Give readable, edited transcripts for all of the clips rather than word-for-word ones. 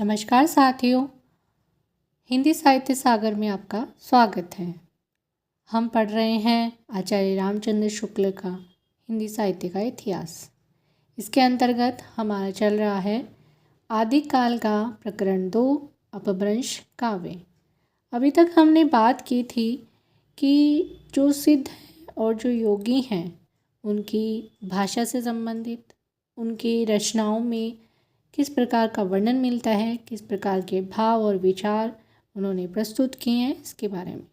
नमस्कार साथियों, हिंदी साहित्य सागर में आपका स्वागत है। हम पढ़ रहे हैं आचार्य रामचंद्र शुक्ल का हिंदी साहित्य का इतिहास। इसके अंतर्गत हमारा चल रहा है आदिकाल का प्रकरण 2 अपभ्रंश काव्य। अभी तक हमने बात की थी कि जो सिद्ध और जो योगी हैं उनकी भाषा से संबंधित, उनकी रचनाओं में किस प्रकार का वर्णन मिलता है, किस प्रकार के भाव और विचार उन्होंने प्रस्तुत किए हैं इसके बारे में।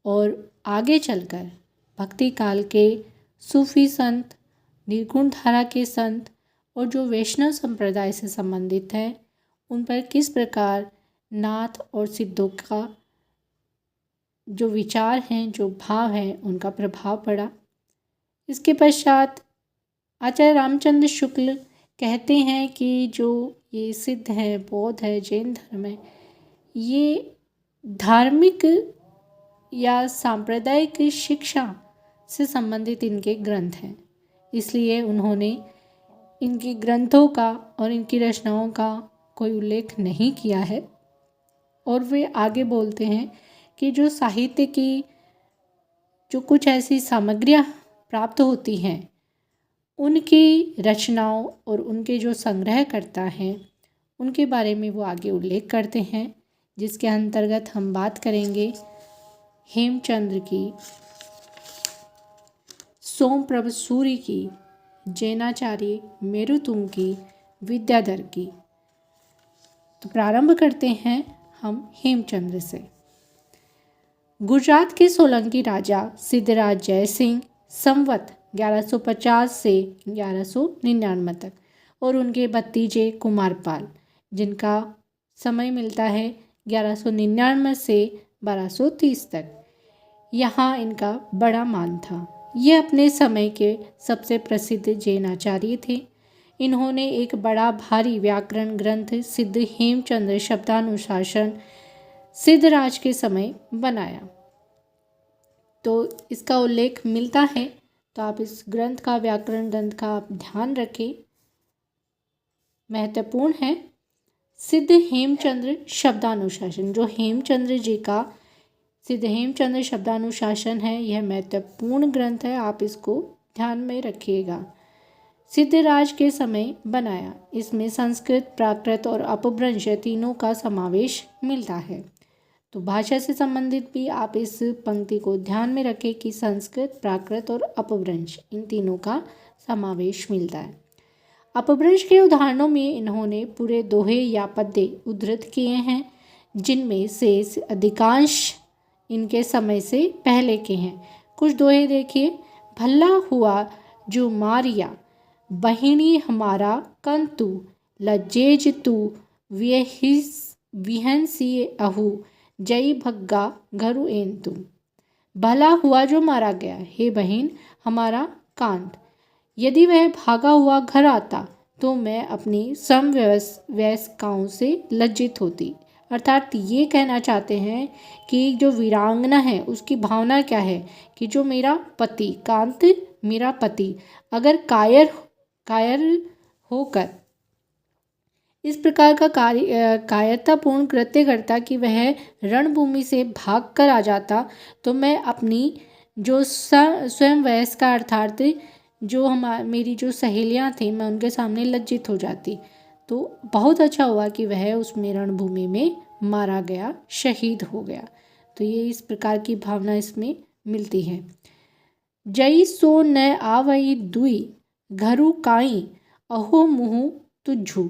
और आगे चलकर भक्ति काल के सूफी संत, निर्गुण धारा के संत और जो वैष्णव संप्रदाय से संबंधित है उन पर किस प्रकार नाथ और सिद्धों का जो विचार हैं, जो भाव हैं, उनका प्रभाव पड़ा। इसके पश्चात आचार्य रामचंद्र शुक्ल कहते हैं कि जो ये सिद्ध है, बौद्ध है, जैन धर्म है, ये धार्मिक या सांप्रदायिक शिक्षा से संबंधित इनके ग्रंथ हैं। इसलिए उन्होंने इनके ग्रंथों का और इनकी रचनाओं का कोई उल्लेख नहीं किया है। और वे आगे बोलते हैं कि जो साहित्य की जो कुछ ऐसी सामग्रियाँ प्राप्त होती हैं उनकी रचनाओं और उनके जो संग्रहकर्ता हैं उनके बारे में वो आगे उल्लेख करते हैं, जिसके अंतर्गत हम बात करेंगे हेमचंद्र की, सोमप्रभ सूरि की, जैनाचार्य मेरुतुंग की, विद्याधर की। तो प्रारंभ करते हैं हम हेमचंद्र से। गुजरात के सोलंकी राजा सिद्धराज जयसिंह संवत 1150 से 1199 तक और उनके भतीजे कुमारपाल, जिनका समय मिलता है 1199 से 1230 तक, यहाँ इनका बड़ा मान था। ये अपने समय के सबसे प्रसिद्ध जैनाचार्य थे। इन्होंने एक बड़ा भारी व्याकरण ग्रंथ सिद्ध हेमचंद्र शब्दानुशासन सिद्धराज के समय बनाया। तो इसका उल्लेख मिलता है, तो आप इस ग्रंथ का, व्याकरण ग्रंथ का आप ध्यान रखें, महत्वपूर्ण है। सिद्ध हेमचंद्र शब्दानुशासन, जो हेमचंद्र जी का सिद्ध हेमचंद्र शब्दानुशासन है, यह महत्वपूर्ण ग्रंथ है, आप इसको ध्यान में रखिएगा। सिद्धराज के समय बनाया। इसमें संस्कृत, प्राकृत और अपभ्रंश तीनों का समावेश मिलता है। तो भाषा से संबंधित भी आप इस पंक्ति को ध्यान में रखें कि संस्कृत, प्राकृत और अपभ्रंश इन तीनों का समावेश मिलता है। अपभ्रंश के उदाहरणों में इन्होंने पूरे दोहे या पद्य उद्धृत किए हैं, जिनमें से अधिकांश इनके समय से पहले के हैं। कुछ दोहे देखिए। भला हुआ जो मारिया, बहिनी हमारा कंतु, लज्जेज तू विहंसी अहू, जय भग्गा घरु एन तू। भला हुआ जो मारा गया, हे बहन हमारा कांत, यदि वह भागा हुआ घर आता तो मैं अपनी समवयस्काओं से लज्जित होती। अर्थात ये कहना चाहते हैं कि जो वीरांगना है उसकी भावना क्या है कि जो मेरा पति, कांत मेरा पति, अगर कायर होकर इस प्रकार का कायरतापूर्ण कृत्य करता कि वह रणभूमि से भाग कर आ जाता, तो मैं अपनी जो स्वयं वयस्का अर्थात जो मेरी जो सहेलियां थी, मैं उनके सामने लज्जित हो जाती। तो बहुत अच्छा हुआ कि वह उसमें रणभूमि में मारा गया, शहीद हो गया। तो ये इस प्रकार की भावना इसमें मिलती है। जई सो न आवई दुई, घरु काई अहो मुहु तुझू,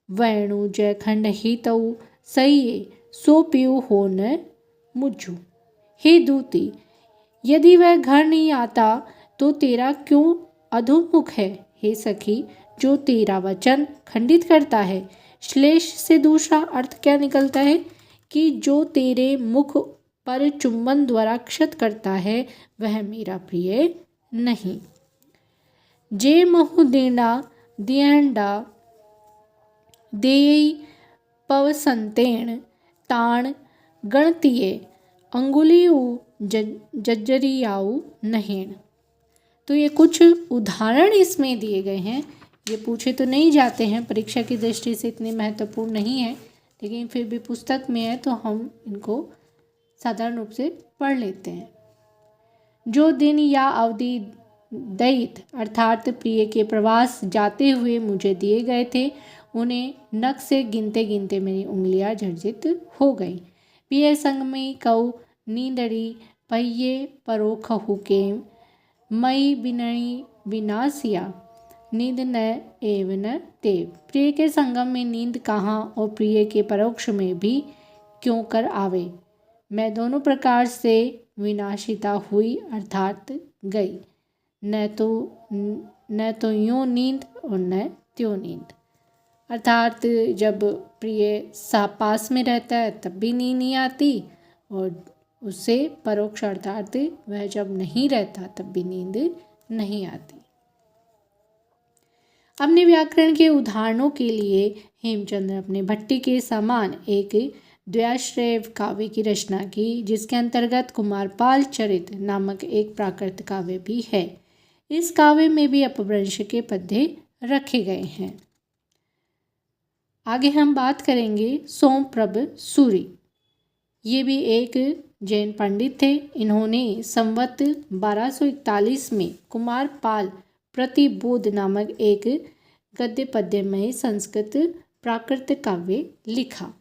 वैणु जयखंड ही तऊ सही, सो पियु हो न मुझू। हे दूती, यदि वह घर नहीं आता तो तेरा क्यों अधोमुख है। हे सखी, जो तेरा वचन खंडित करता है। श्लेष से दूसरा अर्थ क्या निकलता है कि जो तेरे मुख पर चुंबन द्वारा क्षत करता है वह मेरा प्रिय नहीं। जे महु देना दियंडा देयी पवसंतेण, ताण गणतीय अंगुलियु जज्जरियाऊ नहेण। तो ये कुछ उदाहरण इसमें दिए गए हैं ये पूछे तो नहीं जाते हैं, परीक्षा की दृष्टि से इतने महत्वपूर्ण नहीं है, लेकिन फिर भी पुस्तक में है तो हम इनको साधारण रूप से पढ़ लेते हैं। जो दिन या अवधि दैत अर्थात प्रिय के प्रवास जाते हुए मुझे दिए गए थे, उन्हें नख से गिनते गिनते मेरी उंगलियां झरझित हो गईं। प्रिय संग में कऊ नींदड़ी पहिए परोख हुके मई बिनई विनाशिया नींद न एव न तेव। प्रिय के संगम में नींद कहाँ और प्रिय के परोक्ष में भी क्यों कर आवे। मैं दोनों प्रकार से विनाशिता हुई अर्थात गई, न तो यूं नींद और न त्यों नींद। अर्थात जब प्रिय पास में रहता है तब भी नींद नहीं आती, और उससे परोक्ष अर्थात वह जब नहीं रहता तब भी नींद नहीं आती। अपने व्याकरण के उदाहरणों के लिए हेमचंद्र अपने भट्टी के समान एक द्व्याश्रय काव्य की रचना की, जिसके अंतर्गत कुमारपाल चरित नामक एक प्राकृत काव्य भी है। इस काव्य में भी अपभ्रंश के पद्य रखे गए हैं। आगे हम बात करेंगे सोमप्रभ सूरि। ये भी एक जैन पंडित थे। इन्होंने संवत 1241 में कुमारपाल प्रतिबोध नामक एक गद्य पद्यमय संस्कृत प्राकृत काव्य लिखा,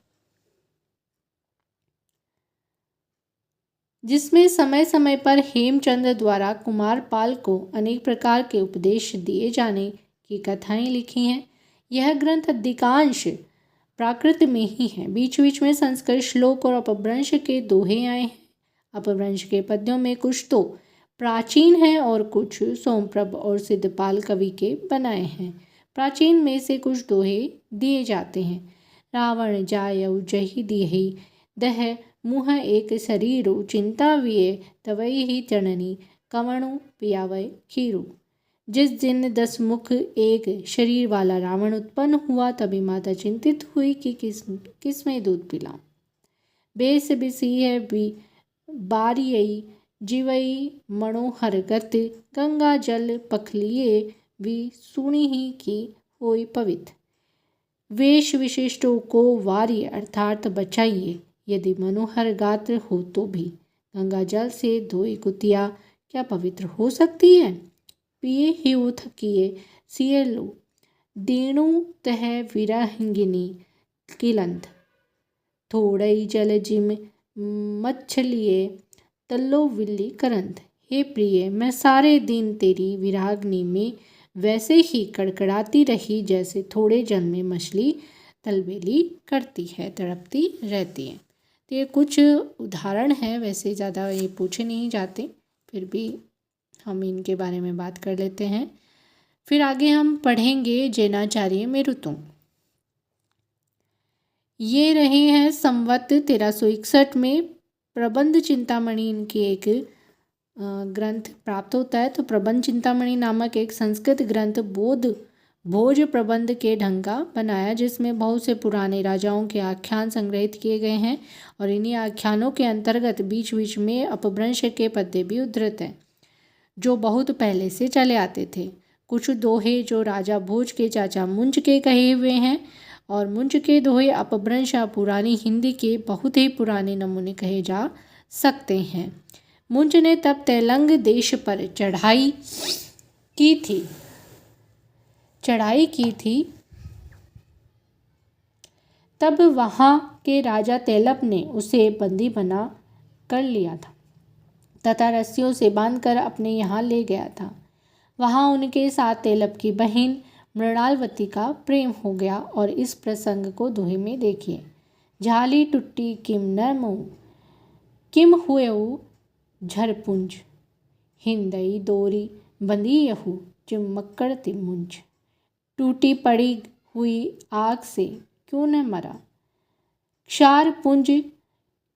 जिसमें समय समय पर हेमचंद्र द्वारा कुमारपाल को अनेक प्रकार के उपदेश दिए जाने की कथाएं लिखी हैं। यह ग्रंथ अधिकांश प्राकृत में ही है। बीच बीच में संस्कृत श्लोक और अपभ्रंश के दोहे आए हैं। अपभ्रंश के पद्यों में कुछ तो प्राचीन हैं और कुछ सोमप्रभ और सिद्धपाल कवि के बनाए हैं। प्राचीन में से कुछ दोहे दिए जाते हैं। रावण जायऊ जहि दिहि दह मुह एक शरीरु चिंता विये तवई ही जननी कवणु पियावय खीरु। जिस दिन 10 मुख एक शरीर वाला रावण उत्पन्न हुआ, तभी माता चिंतित हुई कि किसमें दूध पिलाऊं। बेस बिसी है बारियई जीवई मनोहर गत गंगा जल पखलिए भी सुनी ही की होई पवित्र। वेश विशिष्टों को वार्य अर्थात बचाइए, यदि मनोहर गात्र हो तो भी। गंगा जल से धोई कुतिया क्या पवित्र हो सकती है। पिए ही थकिए सिए लो दीणु तह विरहिंगिनी किलंत थोड़ई जल जिम मच्छलिए तल्लो विल्ली करंत। हे प्रिय, मैं सारे दिन तेरी विराग्नि में वैसे ही कड़कड़ाती रही जैसे थोड़े जल में मछली तलबेली करती है, तड़पती रहती है। तो ये कुछ उदाहरण हैं, वैसे ज़्यादा ये पूछे नहीं जाते, फिर भी हम इनके बारे में बात कर लेते हैं। फिर आगे हम पढ़ेंगे जैनाचार्य मेरुतुंग। ये रहे हैं संवत 1361 में प्रबंध चिंतामणि इनकी एक ग्रंथ प्राप्त होता है। तो प्रबंध चिंतामणि नामक एक संस्कृत ग्रंथ भोज प्रबंध के ढंग का बनाया, जिसमें बहुत से पुराने राजाओं के आख्यान संग्रहित किए गए हैं, और इन्हीं आख्यानों के अंतर्गत बीच बीच में अपभ्रंश के पद्य भी उद्धृत हैं, जो बहुत पहले से चले आते थे। कुछ दोहे जो राजा भोज के चाचा मुंज के कहे हुए हैं, और मुंज के दोहे अपभ्रंश पुरानी हिंदी के बहुत ही पुराने नमूने कहे जा सकते हैं। मुंज ने तब तेलंग देश पर चढ़ाई की थी। तब वहाँ के राजा तेलप ने उसे बंदी बना कर लिया था तथा रस्सियों से बांधकर अपने यहाँ ले गया था। वहाँ उनके साथ तेलप की बहन मृणालवती का प्रेम हो गया, और इस प्रसंग को दोहे में देखिए। झाली टुट्टी किम नरमऊ किम हुएऊ झरपुंज हिंदई दोरी बंदी यहू चिमक्कड़ तिमुंज। टूटी पड़ी हुई आग से क्यों न मरा, क्षार पुंज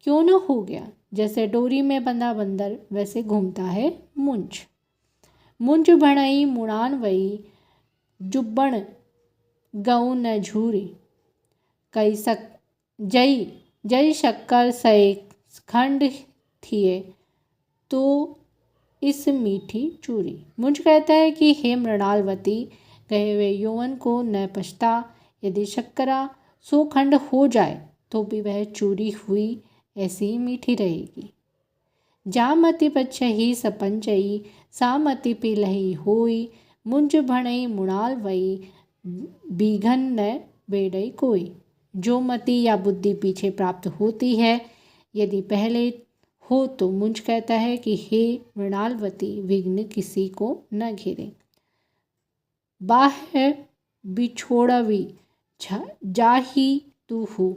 क्यों न हो गया। जैसे डोरी में बंधा बंदर वैसे घूमता है मुंज। मुंज भणई मुड़ान वई जुब्बण गऊ न झूरी कई जय शक्कर सय खंड थिए तो इस मीठी चूरी। मुंज कहता है कि हे मृणालवती, गए हुए यौवन को न पछता। यदि शक्करा 100 खंड हो जाए तो भी वह चूरी हुई ऐसी ही मीठी रहेगी। जामति पच्छही सपंचई सामति पिलही होई, मुंज भणई मुणाल वई बीघन न बेड़ई कोई। जो मति या बुद्धि पीछे प्राप्त होती है, यदि पहले हो तो मुंज कहता है कि हे मृणालवती, विघ्न किसी को न घेरे। बाह्य बिछोड़वी जाही तूहु,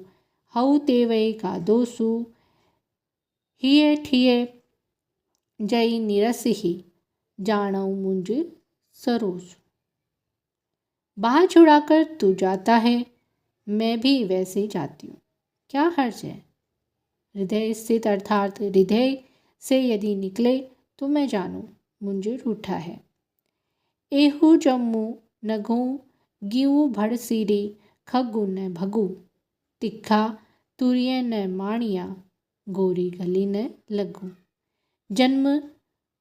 हऊ तेवई का दोसु, हिये ठिये जई निरसही, जानऊ मुंज सरोस। बाह छुड़ाकर तू जाता है, मैं भी वैसे जाती हूँ, क्या हर्ज है। हृदय स्थित अर्थात हृदय से यदि निकले तो मैं जानूं मुंज रूठा है। एहू जम्मू नघू गिऊ भड़ सीरी, खगु न भगु, तिखा तुरिय न माणिया, गोरी गली न लगू।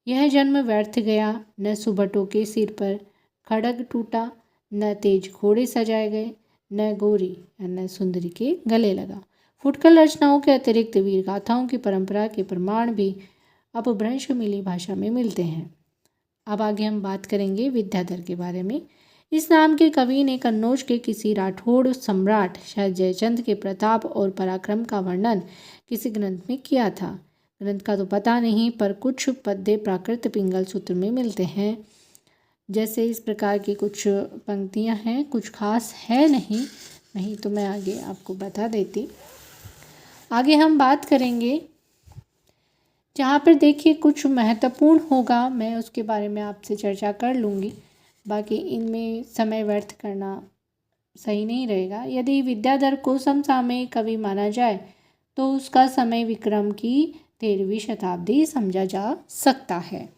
यह जन्म व्यर्थ गया, न सुबटों के सिर पर खड़ग टूटा, न तेज घोड़े सजाए गए, न गोरी न सुंदरी के गले लगा। फुटकल रचनाओं के अतिरिक्त वीर गाथाओं की परंपरा के प्रमाण भी अपभ्रंश मिली भाषा में मिलते हैं। अब आगे हम बात करेंगे विद्याधर के बारे में। इस नाम के कवि ने कन्नौज के किसी राठौड़ सम्राट शायद जयचंद के प्रताप और पराक्रम का वर्णन किसी ग्रंथ में किया था। ग्रंथ का तो पता नहीं, पर कुछ पद्य प्राकृत पिंगल सूत्र में मिलते हैं। जैसे इस प्रकार की कुछ पंक्तियां हैं, कुछ खास है नहीं तो मैं आगे आपको बता देती। आगे हम बात करेंगे जहाँ पर देखिए कुछ महत्वपूर्ण होगा, मैं उसके बारे में आपसे चर्चा कर लूँगी। बाकी इनमें समय व्यर्थ करना सही नहीं रहेगा। यदि विद्याधर को समसामयिक कवि माना जाए तो उसका समय विक्रम की 13वीं शताब्दी समझा जा सकता है।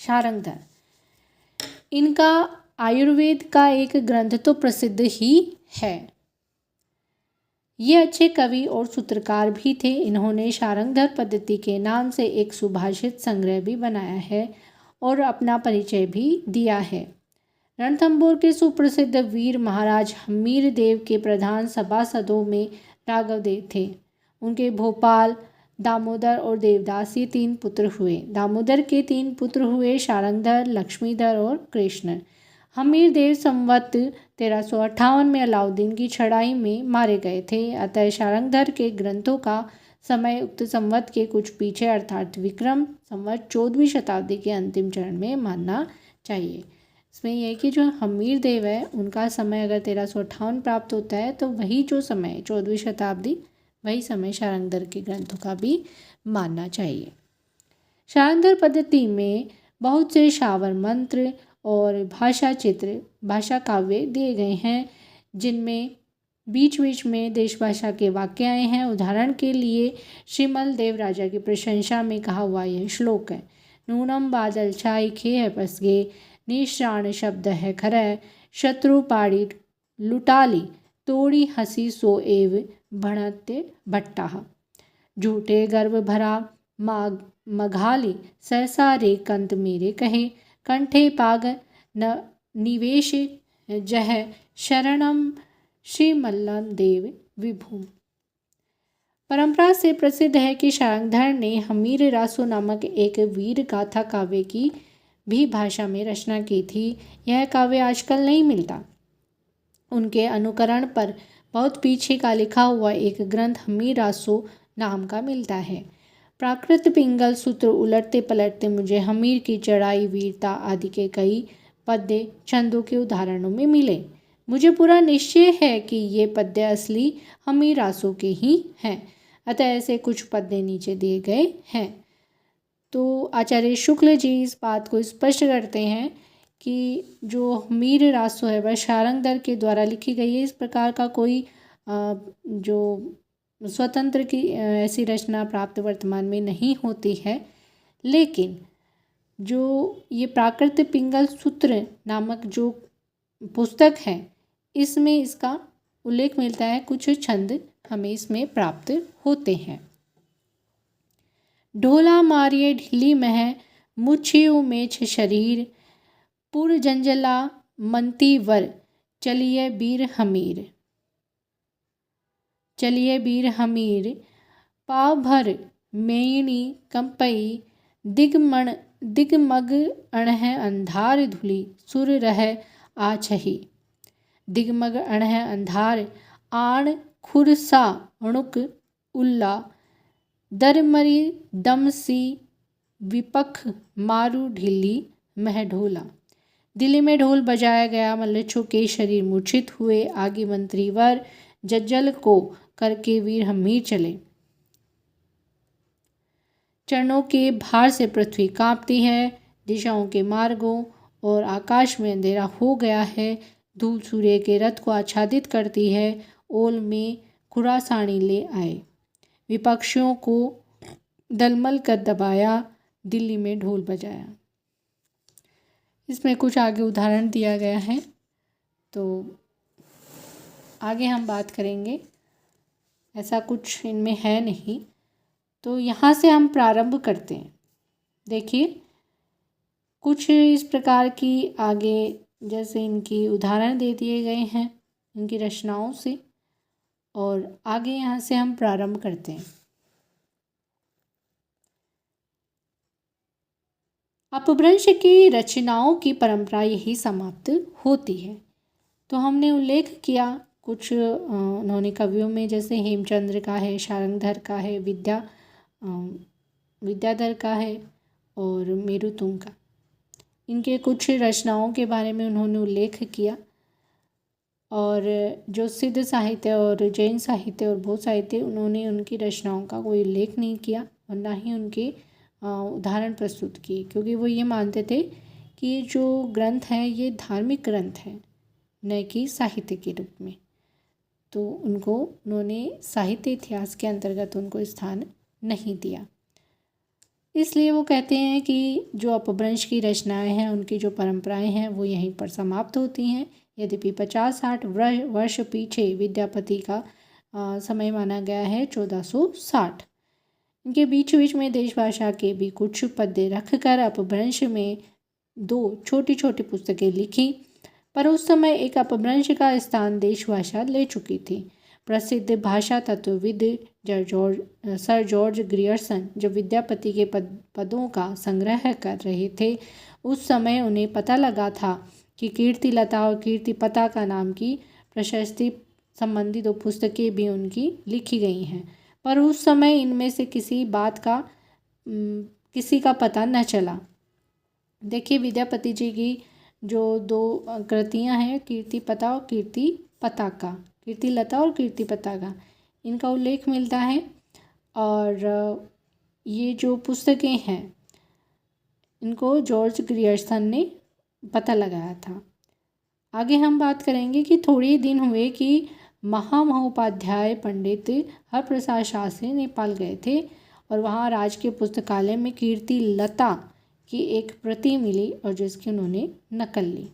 शारंगधर, इनका आयुर्वेद का एक ग्रंथ तो प्रसिद्ध ही है। ये अच्छे कवि और सूत्रकार भी थे। इन्होंने शारंगधर पद्धति के नाम से एक सुभाषित संग्रह भी बनाया है और अपना परिचय भी दिया है। रणथंभौर के सुप्रसिद्ध वीर महाराज हम्मीर देव के प्रधान सभासदों में राघव देव थे। उनके भोपाल, दामोदर और देवदास ये 3 पुत्र हुए। दामोदर के 3 पुत्र हुए शारंगधर, लक्ष्मीधर और कृष्ण। हमीर देव संवत 1358 में अलाउद्दीन की छड़ाई में मारे गए थे। अतः शारंगधर के ग्रंथों का समय उक्त संवत के कुछ पीछे अर्थात विक्रम संवत 14वीं शताब्दी के अंतिम चरण में मानना चाहिए। इसमें यह कि जो हमीर देव है उनका समय अगर 1358 प्राप्त होता है तो वही जो समय 14वीं शताब्दी, वही समय शारंगधर के ग्रंथों का भी मानना चाहिए। शारंगधर पद्धति में बहुत से शावर मंत्र और भाषा चित्र, भाषा काव्य दिए गए हैं, जिनमें बीच बीच में देश भाषा के वाक्य आए हैं। उदाहरण के लिए श्रीमल देव राजा की प्रशंसा में कहा हुआ यह श्लोक है। नूनम बादल छाई खे है पसगे, निश्राण शब्द है खरय, शत्रु पाड़ी लुटाली, तोड़ी हंसी सो एव भणते भट्टा। झूठे गर्व भरा मघाली, सहसा रे कंत मेरे कहे, कंठे पाग न निवेश जह, शरणम श्री मल्लम देव विभु। परंपरा से प्रसिद्ध है कि शारंगधर ने हमीर रासो नामक एक वीर गाथा काव्य की भी भाषा में रचना की थी। यह काव्य आजकल नहीं मिलता। उनके अनुकरण पर बहुत पीछे का लिखा हुआ एक ग्रंथ हमीर रासो नाम का मिलता है। प्राकृत पिंगल सूत्र उलटते पलटते मुझे हमीर की चढ़ाई, वीरता आदि के कई पद्य छंदों के उदाहरणों में मिले। मुझे पूरा निश्चय है कि ये पद्य असली हमीर रासों के ही हैं। अतः ऐसे कुछ पद्य नीचे दिए गए हैं। तो आचार्य शुक्ल जी इस बात को स्पष्ट करते हैं कि जो हमीर रासो है वह शारंगधर के द्वारा लिखी गई है। इस प्रकार का कोई जो स्वतंत्र की ऐसी रचना प्राप्त वर्तमान में नहीं होती है। लेकिन जो ये प्राकृत पिंगल सूत्र नामक जो पुस्तक है, इसमें इसका उल्लेख मिलता है। कुछ छंद हमें इसमें प्राप्त होते हैं। ढोला मारिए ढिली मह, मुछियो मेछ शरीर, पुर जंजला मंतीवर चलिए बीर हमीर पाव भर मेयनी कंपई दिगमग अणह अंधार धुली सुर रह आछही। दिगमग अणह अंधार आण खुरसा अणुक उल्ला दरमरी दमसी विपख मारू ढिल्ली मह ढोला। दिल्ली में ढोल बजाया गया, मल्लच्छों के शरीर मूर्छित हुए, आगे मंत्रीवर जज्जल को करके वीर हमीर चले। चरणों के भार से पृथ्वी कांपती है, दिशाओं के मार्गों और आकाश में अंधेरा हो गया है। धूल सूर्य के रथ को आच्छादित करती है। ओल में खुरासानी ले आए, विपक्षियों को दलमल कर दबाया, दिल्ली में ढोल बजाया। इसमें कुछ आगे उदाहरण दिया गया है, तो आगे हम बात करेंगे। ऐसा कुछ इनमें है नहीं, तो यहाँ से हम प्रारंभ करते हैं। देखिए कुछ इस प्रकार की आगे जैसे इनकी उदाहरण दे दिए गए हैं इनकी रचनाओं से, और आगे यहाँ से हम प्रारंभ करते हैं। अपभ्रंश की रचनाओं की परंपरा यही समाप्त होती है। तो हमने उल्लेख किया कुछ उन्होंने कवियों में, जैसे हेमचंद्र का है, शारंगधर का है, विद्याधर का है और मेरुतुंग का। इनके कुछ रचनाओं के बारे में उन्होंने उल्लेख किया, और जो सिद्ध साहित्य और जैन साहित्य और बौद्ध साहित्य, उन्होंने उनकी रचनाओं का कोई उल्लेख नहीं किया और ना ही उनके उदाहरण प्रस्तुत किए, क्योंकि वो ये मानते थे कि ये जो ग्रंथ है ये धार्मिक ग्रंथ है, न कि साहित्य के रूप में। तो उन्होंने साहित्य इतिहास के अंतर्गत उनको स्थान नहीं दिया। इसलिए वो कहते हैं कि जो अपभ्रंश की रचनाएं हैं, उनकी जो परंपराएं हैं वो यहीं पर समाप्त होती हैं। यद्यपि 50-60 वर्ष पीछे विद्यापति का समय माना गया है 1460। इनके बीच बीच में देश भाषा के भी कुछ पद्य रखकर अपभ्रंश में 2 छोटी छोटी पुस्तकें लिखी, पर उस समय एक अपभ्रंश का स्थान देश भाषा ले चुकी थी। प्रसिद्ध भाषा तत्वविद सर जॉर्ज ग्रियर्सन जब विद्यापति के पदों का संग्रह कर रहे थे, उस समय उन्हें पता लगा था कि कीर्तिलता और कीर्तिपता नाम की प्रशस्ति संबंधी 2 पुस्तकें भी उनकी लिखी गई हैं, पर उस समय इनमें से किसी का पता न चला। देखिए विद्यापति जी की जो 2 कृतियां हैं, कीर्तिलता और कीर्तिपता का, इनका उल्लेख मिलता है, और ये जो पुस्तकें हैं इनको जॉर्ज ग्रियर्सन ने पता लगाया था। आगे हम बात करेंगे कि थोड़े ही दिन हुए कि महामहोपाध्याय पंडित हरप्रसाद शास्त्री नेपाल गए थे, और वहाँ राजकीय पुस्तकालय में कीर्तिलता की एक प्रति मिली और जिसकी उन्होंने नकल ली।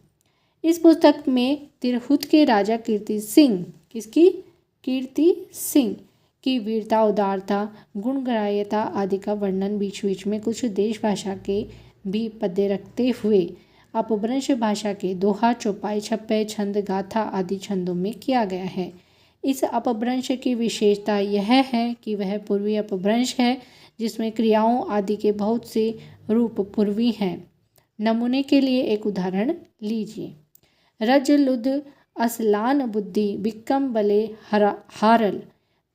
इस पुस्तक में तिरहुत के राजा कीर्ति सिंह की वीरता, उदारता, गुणग्राह्यता आदि का वर्णन बीच बीच में कुछ देश भाषा के भी पद्य रखते हुए अपभ्रंश भाषा के दोहा, चौपाई, छप्पे, छंद, गाथा आदि छंदों में किया गया है। इस अपभ्रंश की विशेषता यह है कि वह पूर्वी अपभ्रंश है, जिसमें क्रियाओं आदि के बहुत से रूप पूर्वी हैं। नमूने के लिए एक उदाहरण लीजिए। रज लुद असलान बुद्धि बिक्कम बले हारल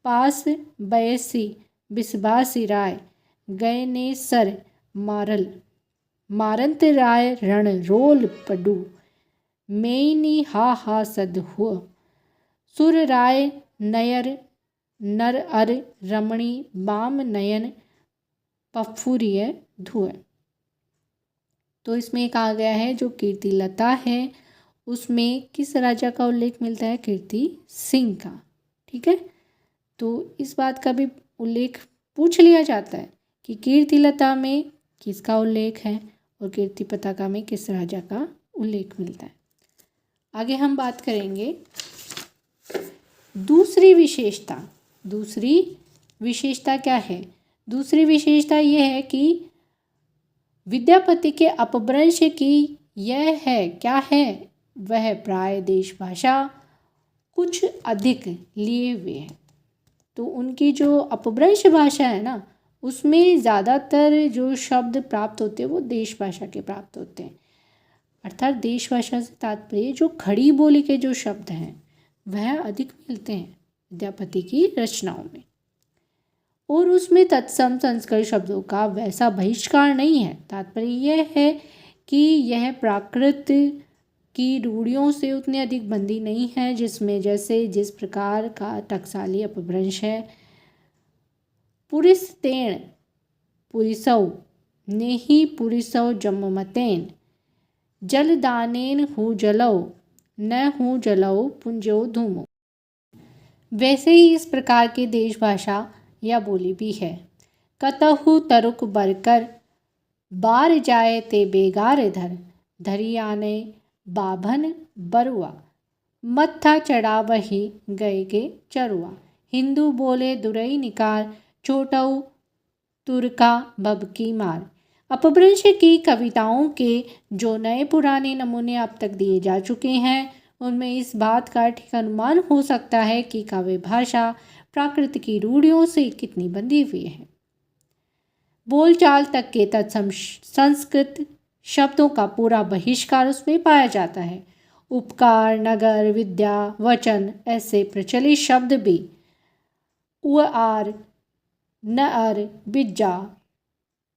पास बयसी बिस्बासी राय गए ने सर मारंत राय रण रोल पडू मेयनी हा सद हुआ सुर राय नयर नर अर रमणी बाम नयन पफुरिय धुए। तो इसमें कहा गया है जो कीर्तिलता है उसमें किस राजा का उल्लेख मिलता है? कीर्ति सिंह का। ठीक है, तो इस बात का भी उल्लेख पूछ लिया जाता है कि कीर्तिलता में किसका उल्लेख है और कीर्तिपताका में किस राजा का उल्लेख मिलता है। आगे हम बात करेंगे दूसरी विशेषता क्या है? दूसरी विशेषता यह है कि विद्यापति के अपभ्रंश की यह है क्या है वह प्राय देश भाषा कुछ अधिक लिए हुए हैं। तो उनकी जो अपभ्रंश भाषा है ना, उसमें ज़्यादातर जो शब्द प्राप्त होते हैं वो देश भाषा के प्राप्त होते हैं। अर्थात देश भाषा से तात्पर्य जो खड़ी बोली के जो शब्द हैं वह अधिक मिलते हैं विद्यापति की रचनाओं में, और उसमें तत्सम संस्कृत शब्दों का वैसा बहिष्कार नहीं है। तात्पर्य यह है कि यह प्राकृत की रूढ़ियों से उतने अधिक बंधी नहीं है जिसमें जैसे जिस प्रकार का टकसाली अपभ्रंश है। पुरिस्तेण पुरिसौ नेहि पुरिसौ जम्ममतेन जलदानेन हु जलौ न हु जलौ पुंजो धूमो। वैसे ही इस प्रकार की देश भाषा या बोली भी है। कतहु तरुक बरकर बार जाए ते बेगार धर धरियाने बाभन बरुआ मत्था चढ़ा वही गए के चरुआ। हिंदू बोले दुरई निकार छोटऊ तुर्का बबकी मार। अपभ्रंश की कविताओं के जो नए पुराने नमूने अब तक दिए जा चुके हैं उनमें इस बात का ठीक अनुमान हो सकता है कि काव्य भाषा प्राकृत की रूढ़ियों से कितनी बंधी हुई है। बोलचाल तक के तत्सम संस्कृत शब्दों का पूरा बहिष्कार उसमें पाया जाता है। उपकार, नगर, विद्या, वचन ऐसे प्रचलित शब्द भी उआर, नअर, बिज्जा,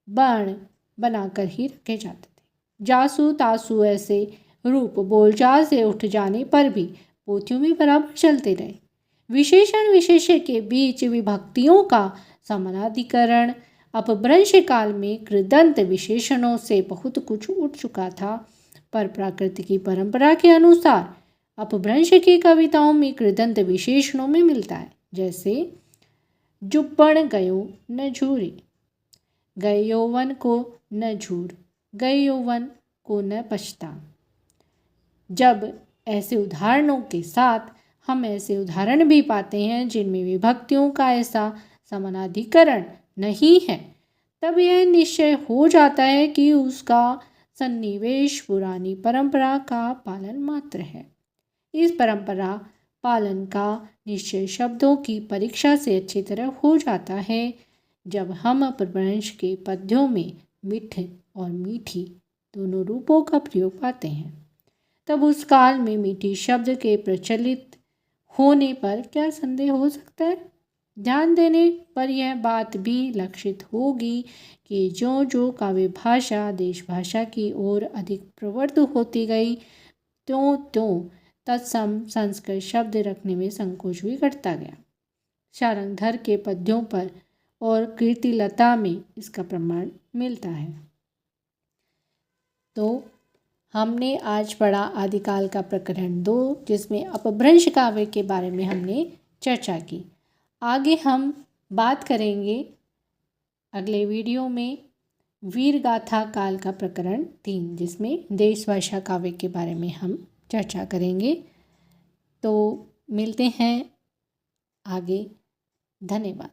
बण बनाकर ही रखे जाते थे। जासू तासू ऐसे रूप बोलचाल से उठ जाने पर भी पोथियों में बराबर चलते रहे। विशेषण विशेष्य के बीच विभक्तियों का समानाधिकरण अपभ्रंश काल में कृदंत विशेषणों से बहुत कुछ उठ चुका था, पर प्राकृत की परंपरा के अनुसार अपभ्रंश की कविताओं में कृदंत विशेषणों में मिलता है। जैसे जुब्बण गयो न झूरी, गए यौवन को न झूर, गए यौवन को न पछता। जब ऐसे उदाहरणों के साथ हम ऐसे उदाहरण भी पाते हैं जिनमें विभक्तियों का ऐसा समानाधिकरण नहीं है, तब यह निश्चय हो जाता है कि उसका सन्निवेश पुरानी परंपरा का पालन मात्र है। इस परंपरा पालन का निश्चय शब्दों की परीक्षा से अच्छी तरह हो जाता है। जब हम अपभ्रंश के पद्यों में मिठ और मीठी दोनों रूपों का प्रयोग पाते हैं, तब उस काल में मीठी शब्द के प्रचलित होने पर क्या संदेह हो सकता है। ध्यान देने पर यह बात भी लक्षित होगी कि जो जो काव्य भाषा देश भाषा की ओर अधिक प्रवृत्त होती गई त्यों त्यों तत्सम संस्कृत शब्द रखने में संकोच भी घटता गया। शारंगधर के पद्यों पर और कीर्तिलता में इसका प्रमाण मिलता है। तो हमने आज पढ़ा आदिकाल का प्रकरण 2, जिसमें अपभ्रंश काव्य के बारे में हमने चर्चा की। आगे हम बात करेंगे अगले वीडियो में वीर गाथा काल का प्रकरण 3, जिसमें देश भाषा काव्य के बारे में हम चर्चा करेंगे। तो मिलते हैं आगे। धन्यवाद।